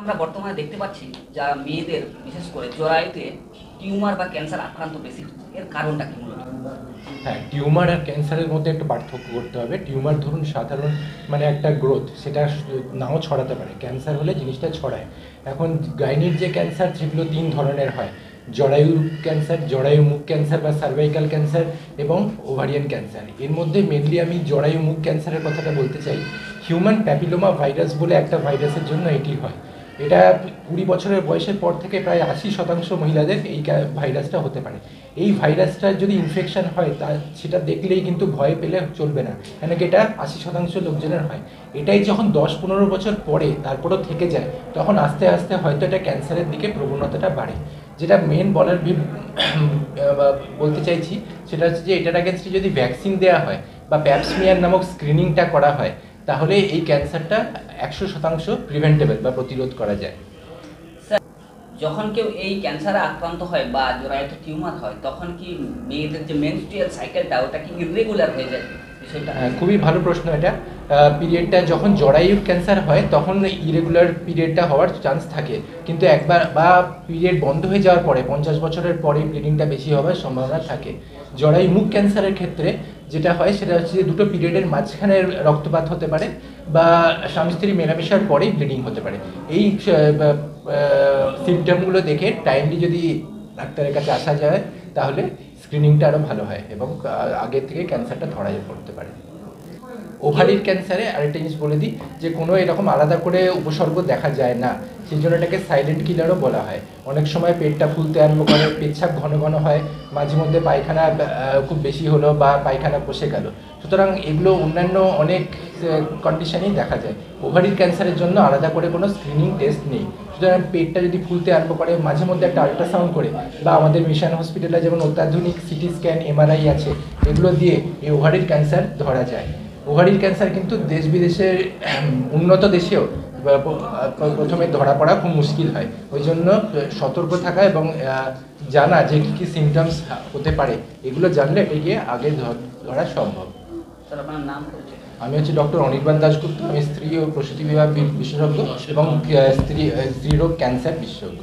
আমরা বর্তমানে দেখতে পাচ্ছি যারা মেয়েদের বিশেষ করে জরায়ুতে টিউমার বা ক্যান্সার আক্রান্ত বেশি, এর কারণটা কি মূলত? হ্যাঁ, টিউমার আর ক্যান্সারের মধ্যে একটু পার্থক্য করতে হবে। টিউমার ধরুন সাধারণ মানে একটা গ্রোথ, সেটা নাও ছড়াতে পারে। ক্যান্সার হলে জিনিসটা ছড়ায়। এখন গাইনির যে ক্যান্সার সেগুলো 3 ধরনের হয়: জরায়ু ক্যান্সার, জরায়ু মুখ ক্যান্সার বা সার্ভাইকাল ক্যান্সার এবং ওভারিয়ান ক্যান্সার। এর মধ্যে মেনলি আমি জরায়ু মুখ ক্যান্সারের কথাটা বলতে চাই। হিউম্যান প্যাপিলোমা ভাইরাস বলে একটা ভাইরাসের জন্য এটি হয়। এটা 20 বছরের বয়সের পর থেকে প্রায় 80% মহিলাদের এই ভাইরাসটা হতে পারে। এই ভাইরাসটার যদি ইনফেকশন হয় তা সেটা দেখলেই কিন্তু ভয় পেলে চলবে না, কেন কি এটা 80% লোকজনের হয়। এটাই যখন 10-15 বছর পরে তারপরেও থেকে যায়, তখন আস্তে আস্তে হয়তো এটা ক্যান্সারের দিকে প্রবণতাটা বাড়ে। যেটা মেন বলতে চাইছি সেটা হচ্ছে যে এটার অ্যাগেন্স্টে যদি ভ্যাকসিন দেওয়া হয় বা প্যাপসমিয়ার নামক স্ক্রিনিংটা করা হয়, তাহলে এই ক্যান্সারটা 100% প্রিভেন্টেবল বা প্রতিরোধ করা যায়। যখন কেউ এই ক্যান্সারে আক্রান্ত হয় বা জরায়ুতে টিউমার হয়, তখন কি মেয়েদের যে মেনস্ট্রুয়াল সাইকেলটা ওটা কি ইররেগুলার হয়ে যায় বিষয়টা? খুবই ভালো প্রশ্ন এটা। পিরিয়ডটা যখন জরায়ুর ক্যান্সার হয় তখন ইরেগুলার পিরিয়ডটা হওয়ার চান্স থাকে, কিন্তু একবার বা পিরিয়ড বন্ধ হয়ে যাওয়ার পরে 50 বছরের পরে ব্লিডিংটা বেশি হওয়ার সম্ভাবনা থাকে। জরায়ু মুখ ক্যান্সারের ক্ষেত্রে যেটা হয় সেটা হচ্ছে যে দুটো পিরিয়ডের মাঝখানে রক্তপাত হতে পারে বা স্বামী স্ত্রী মেলামেশার পরেই ব্লিডিং হতে পারে। এই সিমটমগুলো দেখে টাইমলি যদি ডাক্তারের কাছে আসা যায়, তাহলে স্ক্রিনিংটা আরও ভালো হয় এবং আগে থেকে ক্যান্সারটা ধরা পড়তে পারে। ওভারির ক্যান্সারে আরেকটা জিনিস বলে দিই, যে কোনো এরকম আলাদা করে উপসর্গ দেখা যায় না, সেই জন্য এটাকে সাইলেন্ট কিলারও বলা হয়। অনেক সময় পেটটা ফুলতে আরম্ভ করে, পেচ্ছাপ ঘন ঘন হয়, মাঝে মধ্যে পায়খানা খুব বেশি হলো বা পায়খানা বসে গেল। সুতরাং এগুলো অন্যান্য অনেক কন্ডিশনেই দেখা যায়। ওভারির ক্যান্সারের জন্য আলাদা করে কোনো স্ক্রিনিং টেস্ট নেই। সুতরাং পেটটা যদি ফুলতে আরম্ভ করে, মাঝে মধ্যে একটা আল্ট্রাসাউন্ড করে বা আমাদের মিশন হসপিটালে যেমন অত্যাধুনিক সিটি স্ক্যান, এমআরআই আছে, এগুলো দিয়ে এই ওভারির ক্যান্সার ধরা যায়। ওভারির ক্যান্সার কিন্তু দেশ বিদেশের উন্নত দেশেও প্রথমে ধরা পড়া খুব মুশকিল হয়। ওই জন্য সতর্ক থাকা এবং জানা যে কী কী সিমটমস হতে পারে, এগুলো জানলে এটাকে আগে ধরা সম্ভব। স্যার, আপনার নাম? আমি হচ্ছে ডক্টর অনির্বাণ দাশগুপ্ত। আমি স্ত্রী ও প্রসূতি বিভাগ বিশেষজ্ঞ এবং স্ত্রীরোগ ক্যান্সার বিশেষজ্ঞ।